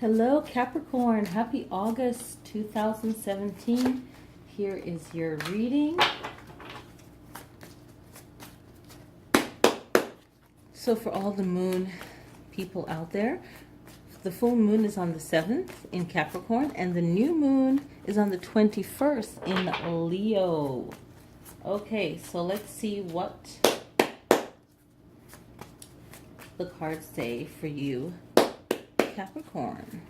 Hello, Capricorn. Happy August 2017. Here is your reading. So for all the moon people out there, the full moon is on the 7th in Capricorn, and the new moon is on the 21st in Leo. Okay, so let's see what the cards say for you, Capricorn.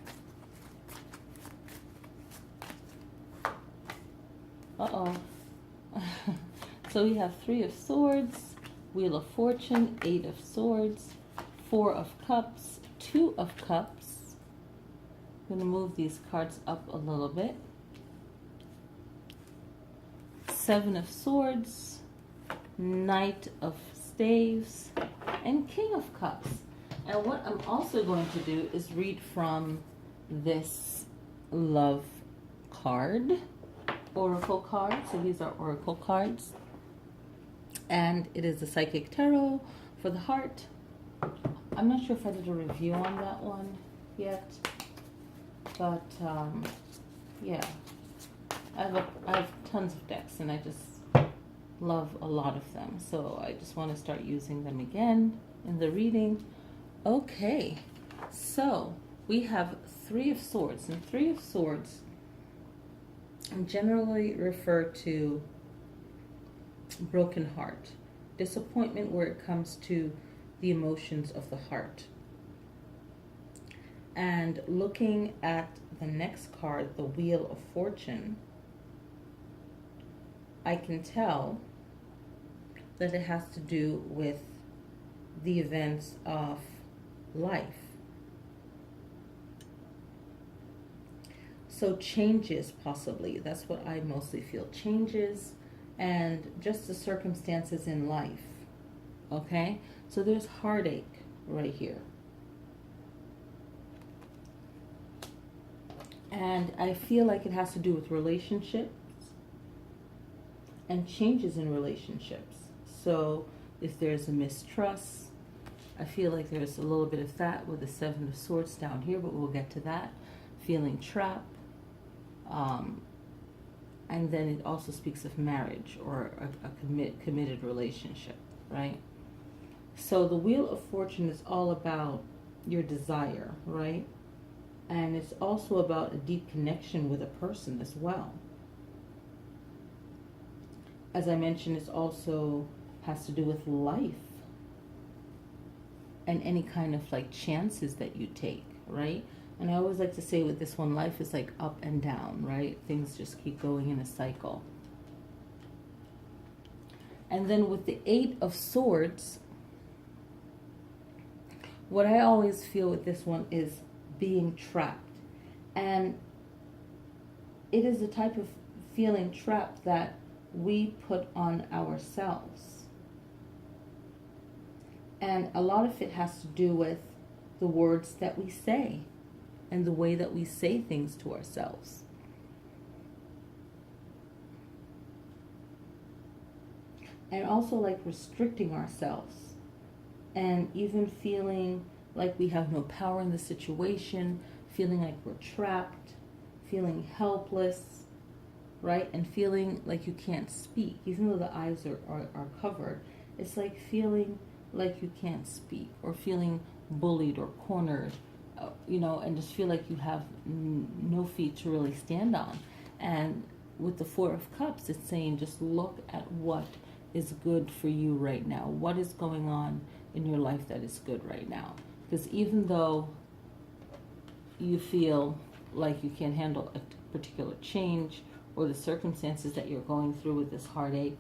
Uh-oh. So we have 3 of Swords, Wheel of Fortune, 8 of Swords, 4 of Cups, 2 of Cups. I'm going to move these cards up a little bit. 7 of Swords, Knight of Staves, and King of Cups. And what I'm also going to do is read from this love card, oracle card. So these are oracle cards. And it is the Psychic Tarot for the heart. I'm not sure if I did a review on that one yet. But, yeah. I have tons of decks, and I just love a lot of them. So I just want to start using them again in the reading. Okay, so we have 3 of Swords, and 3 of Swords generally refer to broken heart, disappointment where it comes to the emotions of the heart. And looking at the next card, the Wheel of Fortune, I can tell that it has to do with the events of life. So changes, possibly. That's what I mostly feel. Changes and just the circumstances in life. Okay? So there's heartache right here. And I feel like it has to do with relationships and changes in relationships. So if there's a mistrust, I feel like there's a little bit of that with the 7 of Swords down here, but we'll get to that. Feeling trapped. And then it also speaks of marriage or a committed relationship, right? So the Wheel of Fortune is all about your desire, right? And it's also about a deep connection with a person as well. As I mentioned, it also has to do with life and any kind of like chances that you take, right? And I always like to say with this one, life is like up and down, right? Things just keep going in a cycle. And then with the 8 of Swords, what I always feel with this one is being trapped. And it is a type of feeling trapped that we put on ourselves. And a lot of it has to do with the words that we say and the way that we say things to ourselves. And also like restricting ourselves and even feeling like we have no power in the situation, feeling like we're trapped, feeling helpless, right? And feeling like you can't speak, even though the eyes are covered. It's like feeling like you can't speak, or feeling bullied or cornered, you know, and just feel like you have no feet to really stand on. And with the 4 of Cups, it's saying just look at what is good for you right now. What is going on in your life that is good right now? Because even though you feel like you can't handle a particular change or the circumstances that you're going through with this heartache,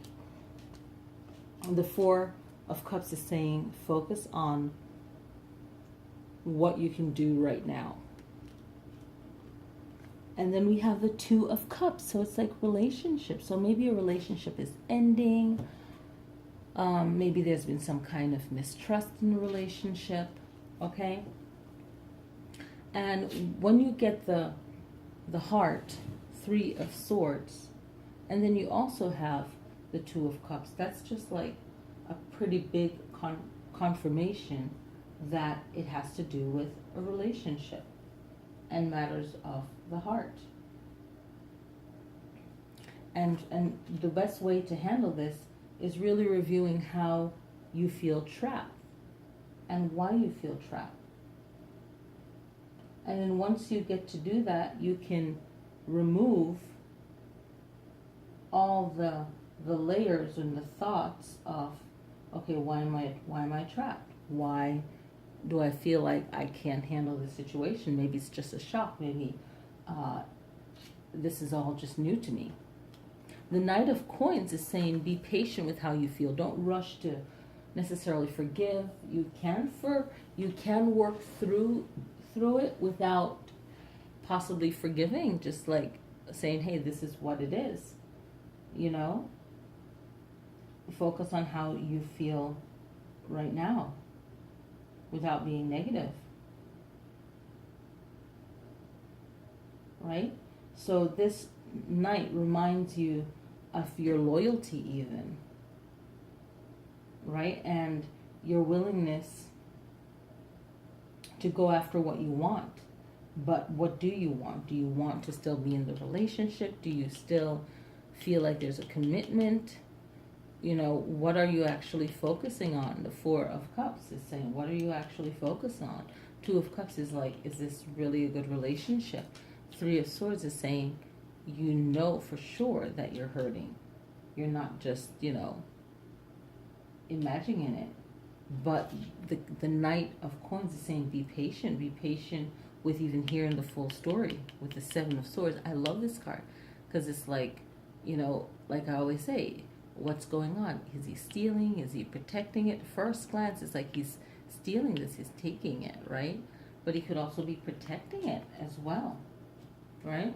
the 4 of Cups is saying focus on what you can do right now. And then we have the 2 of Cups, so it's like relationships. So maybe a relationship is ending. Maybe there's been some kind of mistrust in the relationship, okay? And when you get the heart, 3 of Swords, and then you also have the 2 of Cups, that's just like a pretty big confirmation that it has to do with a relationship. and matters of the heart. And the best way to handle this is really reviewing how you feel trapped and why you feel trapped. And then once you get to do that, you can remove all the layers and the thoughts of, okay, why am I trapped? Why do I feel like I can't handle the situation? Maybe it's just a shock. Maybe this is all just new to me. The Knight of Coins is saying be patient with how you feel. Don't rush to necessarily forgive. You can work through it without possibly forgiving. Just like saying, hey, this is what it is. You know? Focus on how you feel right now without being negative. Right? So this Knight reminds you of your loyalty even, right? And your willingness to go after what you want. But what do you want? Do you want to still be in the relationship? Do you still feel like there's a commitment? You know, what are you actually focusing on? The Four of Cups is saying, what are you actually focused on? Two of Cups is like, is this really a good relationship? Three of Swords is saying, you know for sure that you're hurting. You're not just, imagining it. But the Knight of Coins is saying be patient. Be patient with even hearing the full story with the Seven of Swords. I love this card because it's like, like I always say, what's going on? Is he stealing? Is he protecting it? First glance, it's like he's stealing this. He's taking it, right? But he could also be protecting it as well, right?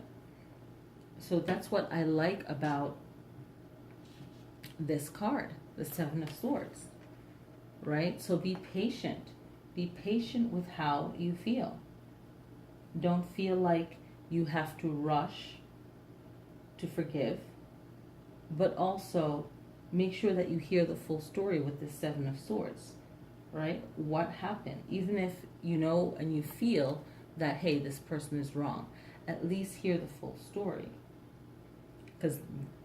So that's what I like about this card, the Seven of Swords, right? So be patient. Be patient with how you feel. Don't feel like you have to rush to forgive, but also make sure that you hear the full story with the Seven of Swords, right? What happened? Even if you know and you feel that, hey, this person is wrong, at least hear the full story. Because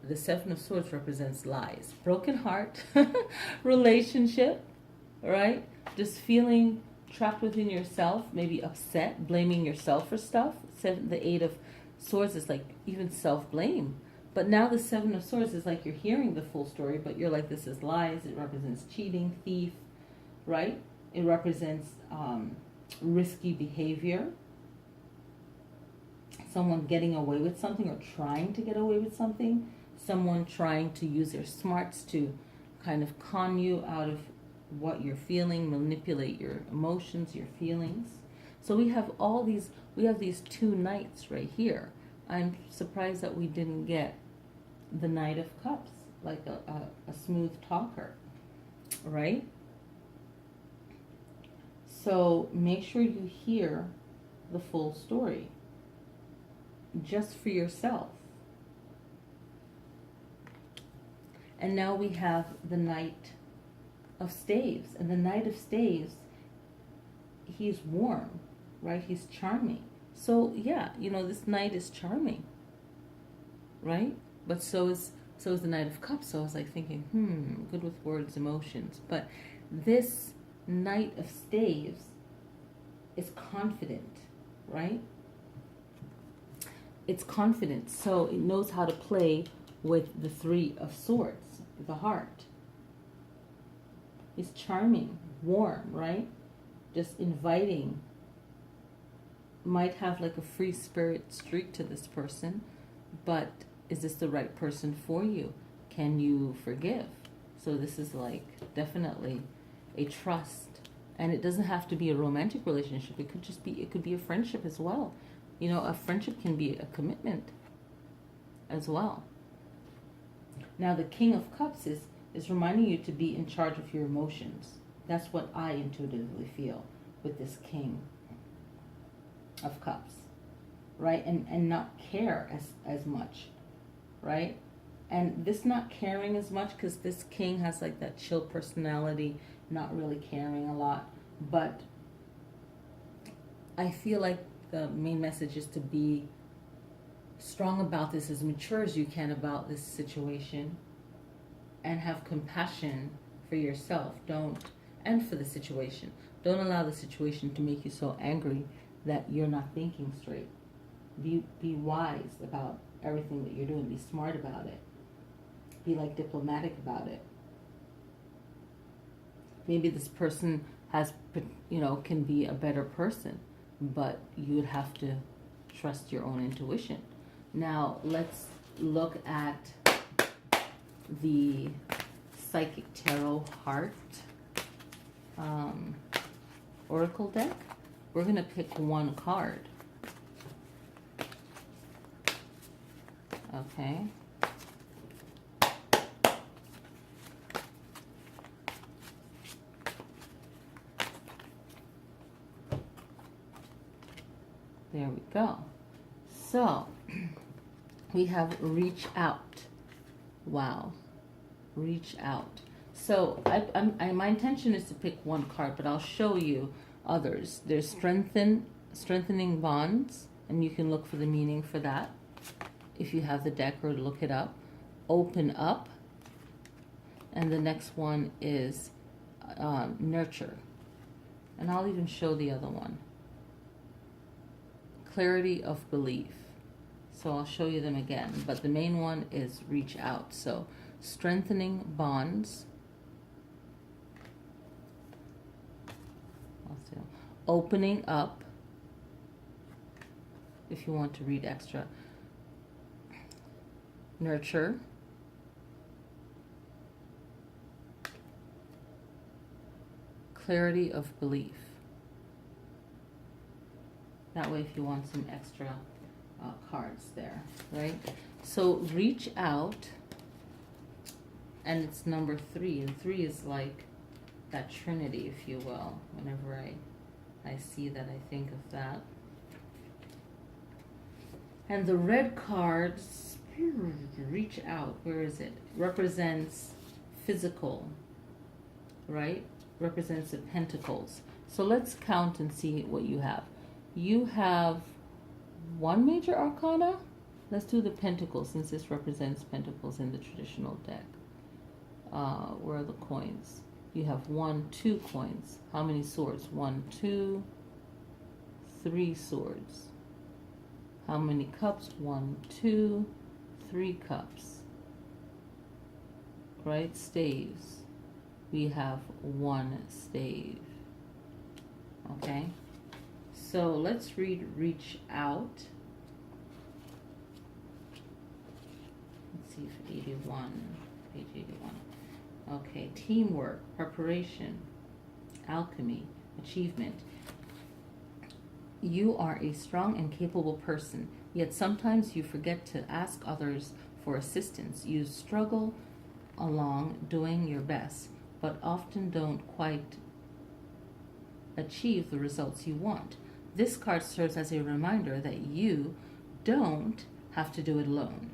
the Seven of Swords represents lies, broken heart, relationship, right? Just feeling trapped within yourself, maybe upset, blaming yourself for stuff. The Eight of Swords is like even self-blame. But now the Seven of Swords is like you're hearing the full story, but you're like, this is lies. It represents cheating, thief, right? It represents risky behavior. Someone getting away with something or trying to get away with something. Someone trying to use their smarts to kind of con you out of what you're feeling, manipulate your emotions, your feelings. So we have these two knights right here. I'm surprised that we didn't get the Knight of Cups, like a smooth talker, right? So make sure you hear the full story, just for yourself. And now we have the Knight of Staves. And the Knight of Staves, he's warm, right? He's charming. So yeah, this knight is charming, right? But so is the Knight of Cups. So I was like thinking, good with words, emotions. But this Knight of Staves is confident, right? It's confident, so it knows how to play with the Three of Swords, the heart. It's charming, warm, right? Just inviting. Might have like a free spirit streak to this person, but is this the right person for you? Can you forgive? So this is like definitely a trust. And it doesn't have to be a romantic relationship. It could be a friendship as well. A friendship can be a commitment as well. Now the King of Cups is reminding you to be in charge of your emotions. That's what I intuitively feel with this King of Cups, right? And not care as much, right? And this not caring as much, because this King has like that chill personality, not really caring a lot. But I feel like the main message is to be strong about this, as mature as you can about this situation, and have compassion for yourself. And for the situation. Don't allow the situation to make you so angry that you're not thinking straight. Be wise about everything that you're doing. Be smart about it. Be like diplomatic about it. Maybe this person can be a better person, but you would have to trust your own intuition. Now let's look at the Psychic Tarot Heart Oracle deck. We're going to pick one card. Okay. There we go. So, we have reach out. Wow. Reach out. So, my intention is to pick one card, but I'll show you others. There's strengthening bonds, and you can look for the meaning for that if you have the deck, or look it up. Open up. And the next one is nurture. And I'll even show the other one. Clarity of belief. So I'll show you them again. But the main one is reach out. So strengthening bonds. Opening up. If you want to read extra. Nurture. Clarity of belief. That way, if you want some extra cards there, right? So reach out, and it's number 3, and 3 is like that Trinity, if you will. Whenever I see that, I think of that. And the red cards, reach out, where is it? Represents physical, right? Represents the pentacles. So let's count and see what you have. You have 1 major arcana. Let's do the pentacles, since this represents pentacles in the traditional deck. Where are the coins? You have 1, 2 coins. How many swords? 1, 2, 3 swords. How many cups? 1, 2, 3 cups. Right? Staves. We have 1 stave. Okay? So let's read reach out. Let's see if 81, page 81. Okay, teamwork, preparation, alchemy, achievement. You are a strong and capable person, yet sometimes you forget to ask others for assistance. You struggle along doing your best, but often don't quite achieve the results you want. This card serves as a reminder that you don't have to do it alone.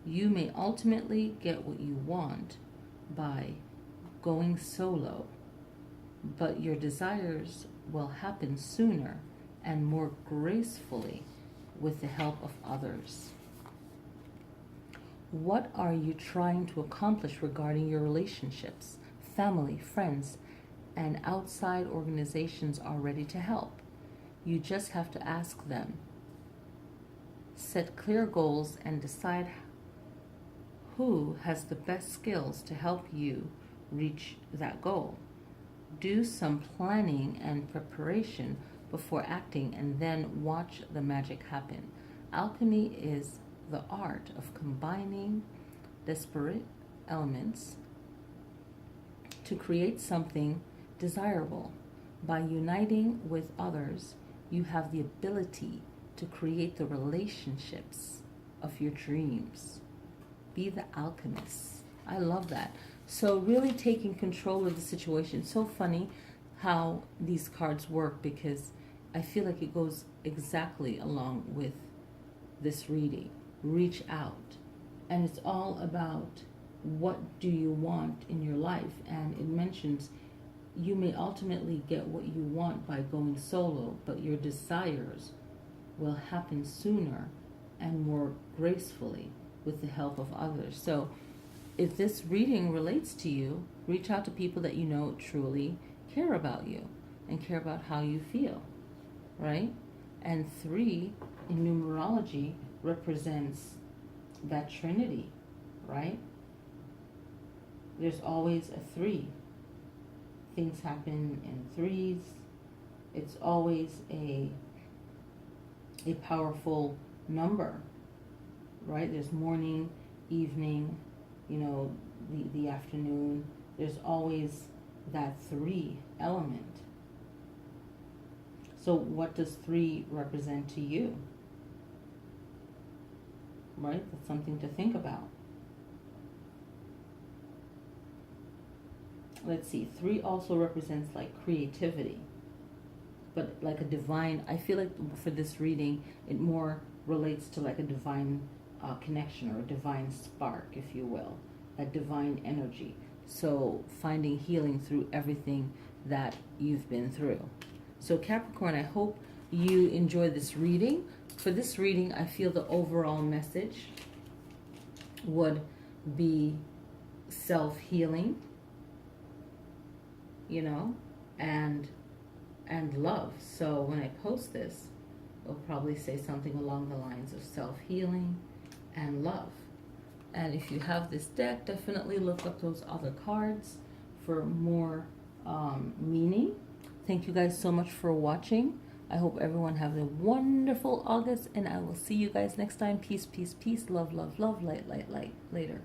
You may ultimately get what you want by going solo, but your desires will happen sooner and more gracefully with the help of others. What are you trying to accomplish regarding your relationships? Family, friends, and outside organizations are ready to help. You just have to ask them. Set clear goals and decide who has the best skills to help you reach that goal. Do some planning and preparation before acting, and then watch the magic happen. Alchemy is the art of combining disparate elements to create something desirable. By uniting with others, you have the ability to create the relationships of your dreams. Be the alchemist. I love that. So really taking control of the situation. So funny how these cards work, because I feel like it goes exactly along with this reading. Reach out. And it's all about what do you want in your life. And it mentions you may ultimately get what you want by going solo, but your desires will happen sooner and more gracefully with the help of others. So if this reading relates to you, reach out to people that you know truly care about you and care about how you feel, right? And 3 in numerology represents that Trinity, right? There's always a 3. Things happen in 3s. It's always a powerful number, right? There's morning, evening, the afternoon. There's always that 3 element. So what does 3 represent to you? Right? That's something to think about. Let's see, 3 also represents like creativity, but like a divine, I feel like for this reading, it more relates to like a divine connection or a divine spark, if you will, a divine energy. So finding healing through everything that you've been through. So Capricorn, I hope you enjoy this reading. For this reading, I feel the overall message would be self-healing, and love. So when I post this, it'll probably say something along the lines of self-healing and love. And if you have this deck, definitely look up those other cards for more meaning. Thank you guys so much for watching. I hope everyone has a wonderful August, and I will see you guys next time. Peace, peace, peace. Love, love, love. Light, light, light. Later.